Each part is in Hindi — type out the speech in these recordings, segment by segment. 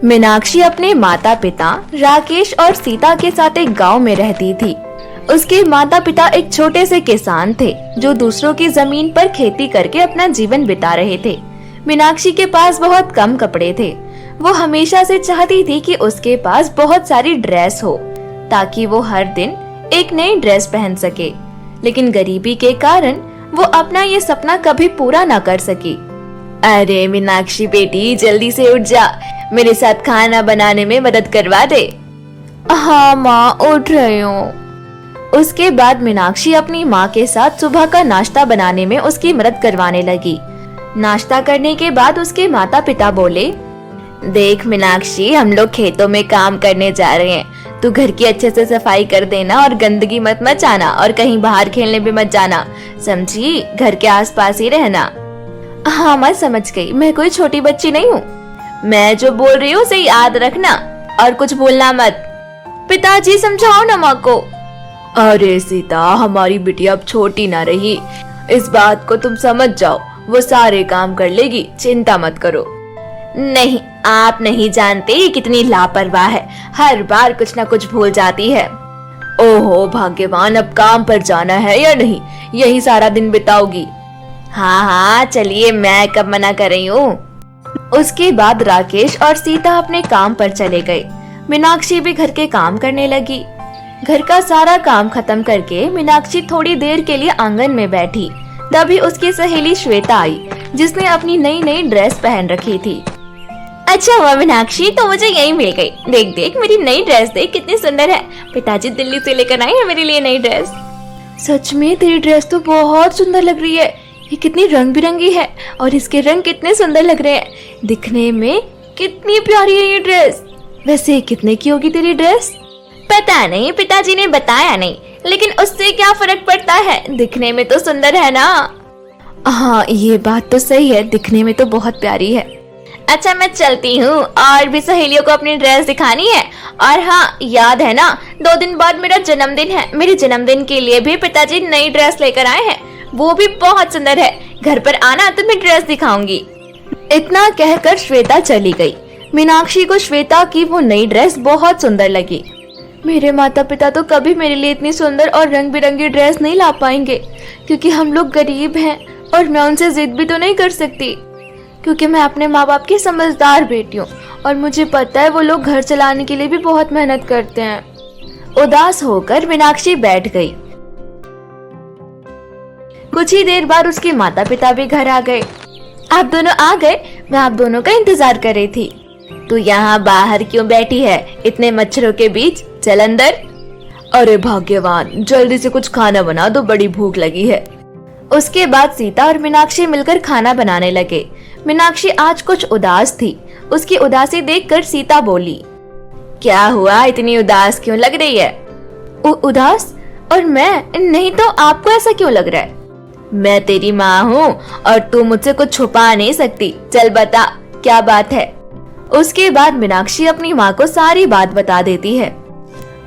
मीनाक्षी अपने माता पिता राकेश और सीता के साथ एक गांव में रहती थी। उसके माता पिता एक छोटे से किसान थे जो दूसरों की जमीन पर खेती करके अपना जीवन बिता रहे थे। मीनाक्षी के पास बहुत कम कपड़े थे। वो हमेशा से चाहती थी कि उसके पास बहुत सारी ड्रेस हो ताकि वो हर दिन एक नई ड्रेस पहन सके, लेकिन गरीबी के कारण वो अपना ये सपना कभी पूरा न कर सकी। अरे मीनाक्षी बेटी, जल्दी से उठ जा, मेरे साथ खाना बनाने में मदद करवा दे। हाँ माँ, उठ रही हूँ। उसके बाद मीनाक्षी अपनी माँ के साथ सुबह का नाश्ता बनाने में उसकी मदद करवाने लगी। नाश्ता करने के बाद उसके माता पिता बोले, देख मीनाक्षी, हम लोग खेतों में काम करने जा रहे हैं। तू घर की अच्छे से सफाई कर देना और गंदगी मत मचाना और कहीं बाहर खेलने भी मत जाना, समझी? घर के आसपास ही रहना। हाँ मैं समझ गई, मैं कोई छोटी बच्ची नहीं हूँ। मैं जो बोल रही हूँ उसे याद रखना और कुछ भूलना मत। पिताजी समझाओ ना माँ को। अरे सीता, हमारी बिटिया अब छोटी ना रही, इस बात को तुम समझ जाओ। वो सारे काम कर लेगी, चिंता मत करो। नहीं, आप नहीं जानते कितनी लापरवाह है, हर बार कुछ ना कुछ भूल जाती है। ओहो भाग्यवान, अब काम पर जाना है या नहीं? यही सारा दिन बिताओगी? हाँ हाँ चलिए, मैं कब मना कर रही हूँ। उसके बाद राकेश और सीता अपने काम पर चले गए। मीनाक्षी भी घर के काम करने लगी। घर का सारा काम खत्म करके मीनाक्षी थोड़ी देर के लिए आंगन में बैठी। तभी उसकी सहेली श्वेता आई, जिसने अपनी नई नई ड्रेस पहन रखी थी। अच्छा हुआ मीनाक्षी, तो मुझे यही मिल गई। देख देख मेरी नई ड्रेस, देख कितनी सुंदर है। पिताजी दिल्ली से लेकर आए हैं मेरे लिए नई ड्रेस। सच में तेरी ड्रेस तो बहुत सुंदर लग रही है। ये कितनी रंग बिरंगी है और इसके रंग कितने सुंदर लग रहे हैं। दिखने में कितनी प्यारी है ये ड्रेस। वैसे कितने की होगी तेरी ड्रेस? पता नहीं, पिताजी ने बताया नहीं, लेकिन उससे क्या फर्क पड़ता है, दिखने में तो सुंदर है ना। हाँ ये बात तो सही है, दिखने में तो बहुत प्यारी है। अच्छा मैं चलती हूँ, और भी सहेलियों को अपनी ड्रेस दिखानी है। और हाँ याद है ना, 2 दिन बाद मेरा जन्मदिन है। मेरे जन्मदिन के लिए भी पिताजी नई ड्रेस लेकर आए हैं, वो भी बहुत सुंदर है। घर पर आना, तुम्हें ड्रेस दिखाऊंगी। इतना कहकर श्वेता चली गई। मीनाक्षी को श्वेता की वो नई ड्रेस बहुत सुंदर लगी। मेरे माता पिता तो कभी मेरे लिए इतनी सुंदर और रंग बिरंगी ड्रेस नहीं ला पाएंगे, क्योंकि हम लोग गरीब हैं और मैं उनसे जिद भी तो नहीं कर सकती, क्योंकि मैं अपने माँ बाप की समझदार बेटी हूँ और मुझे पता है वो लोग घर चलाने के लिए भी बहुत मेहनत करते हैं। उदास होकर मीनाक्षी बैठ गई। कुछ ही देर बाद उसके माता पिता भी घर आ गए। आप दोनों आ गए, मैं आप दोनों का इंतजार कर रही थी। तू यहाँ बाहर क्यों बैठी है इतने मच्छरों के बीच? चल अंदर। अरे भाग्यवान, जल्दी से कुछ खाना बना दो, बड़ी भूख लगी है। उसके बाद सीता और मीनाक्षी मिलकर खाना बनाने लगे। मीनाक्षी आज कुछ उदास थी। उसकी उदासी देखकर सीता बोली, क्या हुआ, इतनी उदास क्यों लग रही है? उदास? और मैं? नहीं तो आपको ऐसा क्यों लग रहा है? मैं तेरी माँ हूँ और तू मुझसे कुछ छुपा नहीं सकती। चल बता, क्या बात है? उसके बाद मीनाक्षी अपनी माँ को सारी बात बता देती है।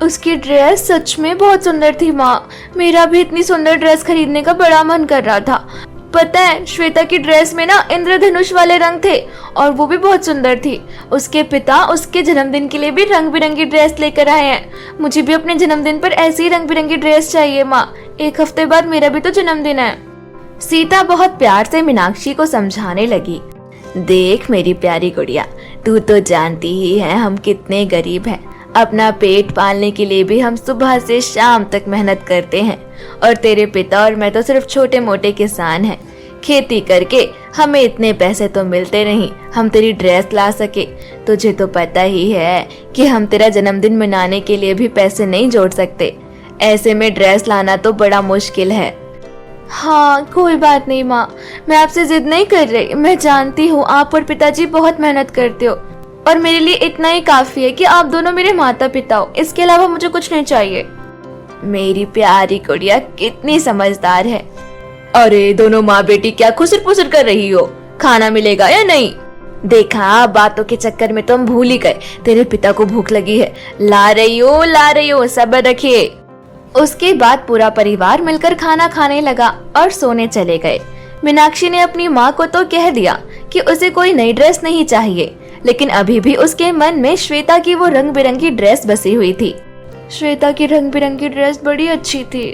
उसकी ड्रेस सच में बहुत सुंदर थी माँ, मेरा भी इतनी सुंदर ड्रेस खरीदने का बड़ा मन कर रहा था। पता है, श्वेता की ड्रेस में ना इंद्रधनुष वाले रंग थे और वो भी बहुत सुंदर थी। उसके पिता उसके जन्मदिन के लिए भी रंग बिरंगी ड्रेस लेकर आए हैं। मुझे भी अपने जन्मदिन पर ऐसी रंग बिरंगी ड्रेस चाहिए माँ, 1 हफ्ते बाद मेरा भी तो जन्मदिन है। सीता बहुत प्यार से मीनाक्षी को समझाने लगी, देख मेरी प्यारी गुड़िया, तू तो जानती ही है हम कितने गरीब हैं। अपना पेट पालने के लिए भी हम सुबह से शाम तक मेहनत करते हैं और तेरे पिता और मैं तो सिर्फ छोटे मोटे किसान हैं। खेती करके हमें इतने पैसे तो मिलते नहीं हम तेरी ड्रेस ला सके। तुझे तो पता ही है कि हम तेरा जन्मदिन मनाने के लिए भी पैसे नहीं जोड़ सकते। ऐसे में ड्रेस लाना तो बड़ा मुश्किल है। हाँ कोई बात नहीं माँ, मैं आपसे जिद नहीं कर रही। मैं जानती हूँ आप और पिताजी बहुत मेहनत करते हो और मेरे लिए इतना ही काफी है कि आप दोनों मेरे माता पिता हो। इसके अलावा मुझे कुछ नहीं चाहिए। मेरी प्यारी गुड़िया कितनी समझदार है। अरे दोनों माँ बेटी क्या खुसर पुसर कर रही हो? खाना मिलेगा या नहीं? देखा, बातों के चक्कर में तुम भूल ही गए। तेरे पिता को भूख लगी है। ला रही हो, सब्र रखिए। उसके बाद पूरा परिवार मिलकर खाना खाने लगा और सोने चले गए। मीनाक्षी ने अपनी माँ को तो कह दिया कि उसे कोई नई ड्रेस नहीं चाहिए, लेकिन अभी भी उसके मन में श्वेता की वो रंग बिरंगी ड्रेस बसी हुई थी। श्वेता की रंग बिरंगी ड्रेस बड़ी अच्छी थी।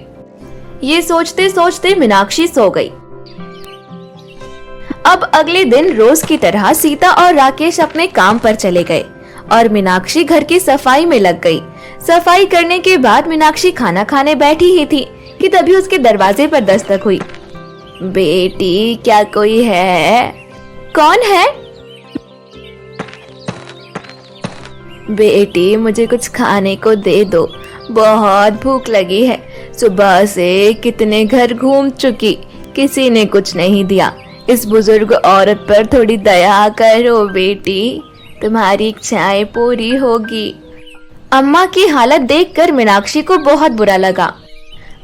ये सोचते सोचते मीनाक्षी सो गई। अब अगले दिन रोज की तरह सीता और राकेश अपने काम पर चले गए और मीनाक्षी घर की सफाई में लग गई। सफाई करने के बाद मीनाक्षी खाना खाने बैठी ही थी कि तभी उसके दरवाजे पर दस्तक हुई। बेटी, क्या कोई है? कौन है? बेटी, मुझे कुछ खाने को दे दो, बहुत भूख लगी है। सुबह से कितने घर घूम चुकी, किसी ने कुछ नहीं दिया। इस बुजुर्ग औरत पर थोड़ी दया करो बेटी, तुम्हारी इच्छाएं पूरी होगी। अम्मा की हालत देखकर मीनाक्षी को बहुत बुरा लगा।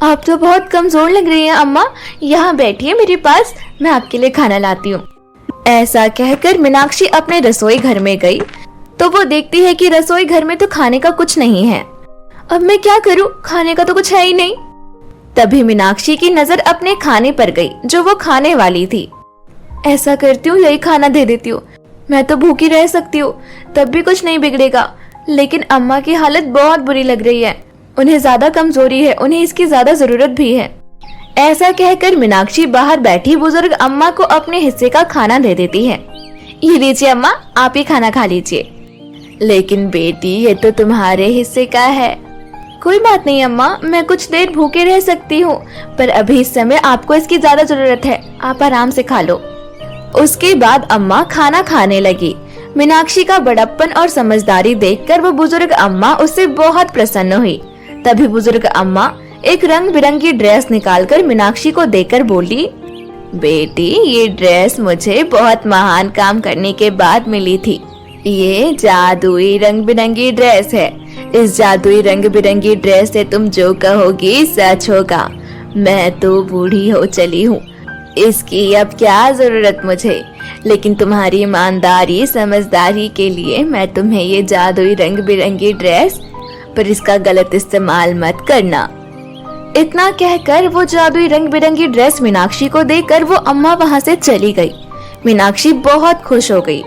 आप तो बहुत कमजोर लग रही हैं अम्मा, यहाँ बैठिए मेरे पास, मैं आपके लिए खाना लाती हूँ। ऐसा कहकर मीनाक्षी अपने रसोई घर में गई तो वो देखती है कि रसोई घर में तो खाने का कुछ नहीं है। अब मैं क्या करूँ, खाने का तो कुछ है ही नहीं। तभी मीनाक्षी की नजर अपने खाने पर गई जो वो खाने वाली थी। ऐसा करती हूँ, यही खाना दे देती हूँ, मैं तो भूखी रह सकती हूँ, तब भी कुछ नहीं बिगड़ेगा। लेकिन अम्मा की हालत बहुत बुरी लग रही है, उन्हें ज्यादा कमजोरी है, उन्हें इसकी ज्यादा जरूरत भी है। ऐसा कहकर मीनाक्षी बाहर बैठी बुजुर्ग अम्मा को अपने हिस्से का खाना दे देती है। ये लीजिए अम्मा, आप ही खाना खा लीजिए। लेकिन बेटी, ये तो तुम्हारे हिस्से का है। कोई बात नहीं अम्मा, मैं कुछ देर भूखे रह सकती हूँ, पर अभी इस समय आपको इसकी ज्यादा जरूरत है, आप आराम से खा लो। उसके बाद अम्मा खाना खाने लगी। मीनाक्षी का बड़प्पन और समझदारी देखकर वो बुजुर्ग अम्मा उससे बहुत प्रसन्न हुई। तभी बुजुर्ग अम्मा एक रंग बिरंगी ड्रेस निकालकर मीनाक्षी को देकर बोली, बेटी, ये ड्रेस मुझे बहुत महान काम करने के बाद मिली थी। ये जादुई रंग बिरंगी ड्रेस है। इस जादुई रंग बिरंगी ड्रेस से तुम जो कहोगी सच होगा। मैं तो बूढ़ी हो चली हूँ, इसकी अब क्या जरूरत मुझे, लेकिन तुम्हारी ईमानदारी समझदारी के लिए मैं तुम्हें ये जादुई रंग बिरंगी ड्रेस, पर इसका गलत इस्तेमाल मत करना। इतना कहकर वो जादुई रंग बिरंगी ड्रेस मीनाक्षी को देकर वो अम्मा वहाँ से चली गई। मीनाक्षी बहुत खुश हो गई।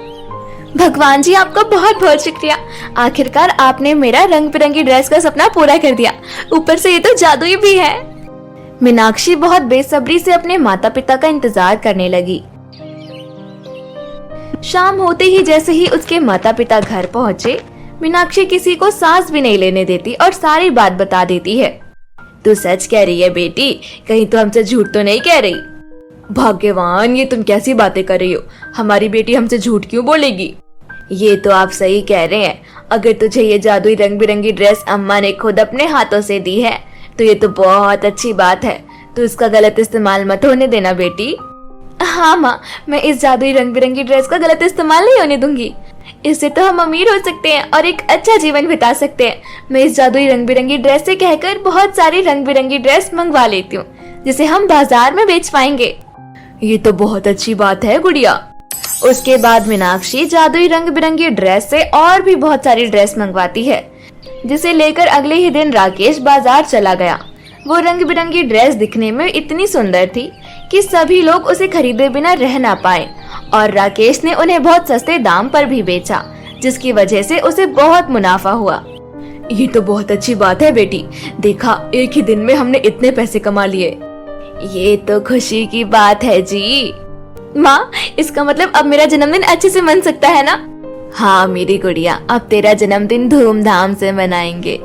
भगवान जी, आपका बहुत बहुत शुक्रिया, आखिरकार आपने मेरा रंग बिरंगी ड्रेस का सपना पूरा कर दिया, ऊपर से ये तो जादुई भी है। मीनाक्षी बहुत बेसब्री से अपने माता पिता का इंतजार करने लगी। शाम होते ही जैसे ही उसके माता पिता घर पहुँचे, मीनाक्षी किसी को सांस भी नहीं लेने देती और सारी बात बता देती है। तू सच कह रही है बेटी, कहीं तो हमसे झूठ तो नहीं कह रही? भगवान, ये तुम कैसी बातें कर रही हो, हमारी बेटी हमसे झूठ क्यों बोलेगी? ये तो आप सही कह रहे हैं, अगर तुझे ये जादुई रंग बिरंगी ड्रेस अम्मा ने खुद अपने हाथों से दी है तो ये तो बहुत अच्छी बात है, तो इसका गलत इस्तेमाल मत होने देना बेटी। हाँ माँ, मैं इस जादुई रंग बिरंगी ड्रेस का गलत इस्तेमाल नहीं होने दूंगी। इससे तो हम अमीर हो सकते हैं और एक अच्छा जीवन बिता सकते हैं। मैं इस जादुई रंग बिरंगी ड्रेस से कहकर बहुत सारी रंग बिरंगी ड्रेस मंगवा लेती हूँ, जिसे हम बाजार में बेच पाएंगे। ये तो बहुत अच्छी बात है गुड़िया। उसके बाद मीनाक्षी जादुई रंग बिरंगी ड्रेस से और भी बहुत सारी ड्रेस मंगवाती है, जिसे लेकर अगले ही दिन राकेश बाजार चला गया। वो रंग बिरंगी ड्रेस दिखने में इतनी सुंदर थी कि सभी लोग उसे खरीदे बिना रह ना पाए, और राकेश ने उन्हें बहुत सस्ते दाम पर भी बेचा, जिसकी वजह से उसे बहुत मुनाफा हुआ। ये तो बहुत अच्छी बात है बेटी, देखा एक ही दिन में हमने इतने पैसे कमा लिए। ये तो खुशी की बात है जी। माँ, इसका मतलब अब मेरा जन्मदिन अच्छे से मन सकता है ना? हाँ मेरी गुड़िया, अब तेरा जन्मदिन धूमधाम से मनाएंगे।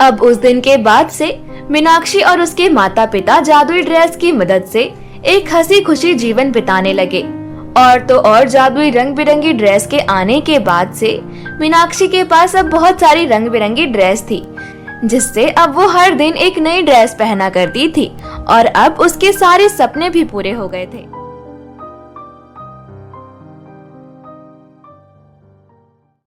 अब उस दिन के बाद से मीनाक्षी और उसके माता पिता जादुई ड्रेस की मदद से एक हंसी खुशी जीवन बिताने लगे। और तो और जादुई रंग बिरंगी ड्रेस के आने के बाद से मीनाक्षी के पास अब बहुत सारी रंग बिरंगी ड्रेस थी, जिससे अब वो हर दिन एक नई ड्रेस पहना करती थी, और अब उसके सारे सपने भी पूरे हो गए थे।